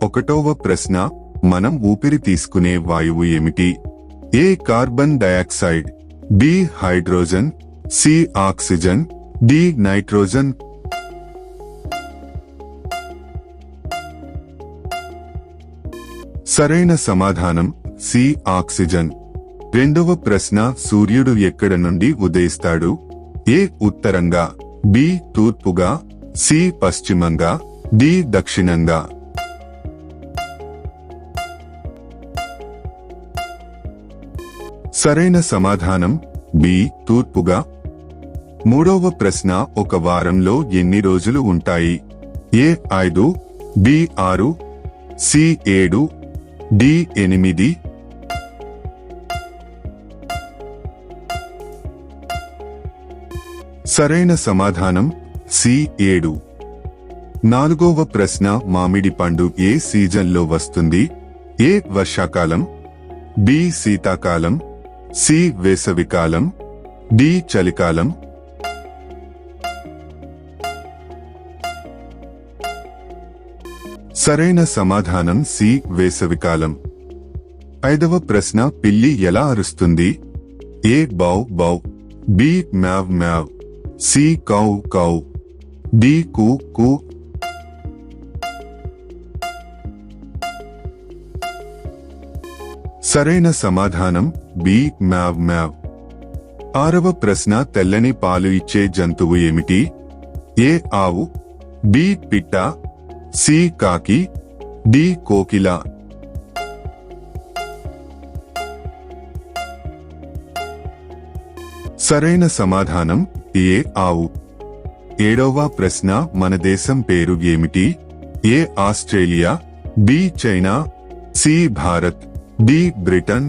ఒకటవ ప్రశ్న, మనం ఊపిరి తీసుకునే వాయువు ఏమిటి? A carbon dioxide, B hydrogen, C oxygen, D nitrogen. సరైన సమాధానం సి ఆక్సిజన్. రెండవ ప్రశ్న, సూర్యుడు ఎక్కడ నుండి ఉదయిస్తాడు? ఏ ఉత్తరంగా, బి తూర్పుగా, సి పశ్చిమంగా, డి దక్షిణంగా. సరైన సమాధానం బి తూర్పుగా. మూడవ ప్రశ్న, ఒక వారంలో ఎన్ని రోజులు ఉంటాయి? ఏ 5, బి 6, సి 7, డి 8. సరైన సమాధానం సి 7. నాలుగవ ప్రశ్న, మామిడి పండు ఏ సీజన్లో వస్తుంది? ఏ వర్షాకాలం, బి శీతాకాలం, సి వేసవికాలం, డి చలికాలం. సరైన సమాధానం సి వేసవికాలం. ఐదవ ప్రశ్న, పిల్లి ఎలా అరుస్తుంది? ఏ బౌ బౌ, బి మ్యావ్ మ్యావ్, సి కౌ కౌ, డి కు కు. సరైన సమాధానం బి మ్యావ్ మ్యావ్. ఆరవ ప్రశ్న, తెల్లని పాలు ఇచ్చే జంతువు ఏమిటి? ఏ ఆవు, బి పిట్ట, సి కాకి, డి కోకిల. సరైన సమాధానం ఏ ఆవు. ఏడవ ప్రశ్న, మన దేశం పేరు ఏమిటి? A Australia, B China, C Bharat, D Britain.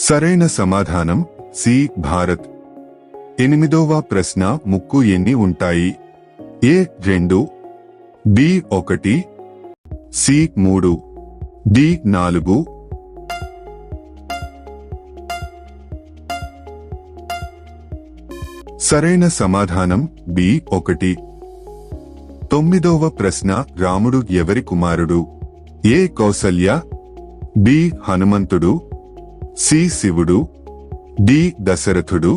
సరైన సమాధానం సి భారత్. ఎనిమిదవ ప్రశ్న, ముక్కు ఎన్ని ఉంటాయి? A 2, B 1, C 3, D 4. సరైన సమాధానం బి 1. తొమ్మిదవ ప్రశ్న, రాముడు ఎవరి కుమారుడు? ఏ కౌసల్య, బి హనుమంతుడు, సి శివుడు, డి దశరథుడు.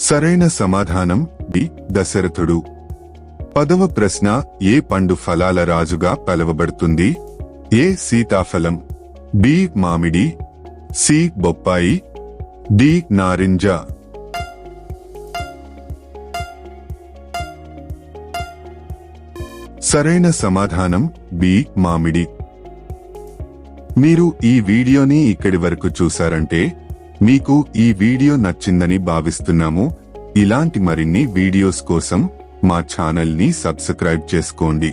సరైన సమాధానం డి దశరథుడు. పదవ ప్రశ్న, ఏ పండు ఫలాల రాజుగా పిలువబడుతుంది? ఏ సీతాఫలం, బి మామిడి, సి బొప్పాయి, డి నారింజ. సరైన సమాధానం బి మామిడి. మీరు ఈ వీడియోని ఇక్కడి వరకు చూశారంటే మీకు ఈ వీడియో నచ్చిందని భావిస్తున్నాము. ఇలాంటి మరిన్ని వీడియోస్ కోసం మా ఛానల్ ని సబ్స్క్రైబ్ చేసుకోండి.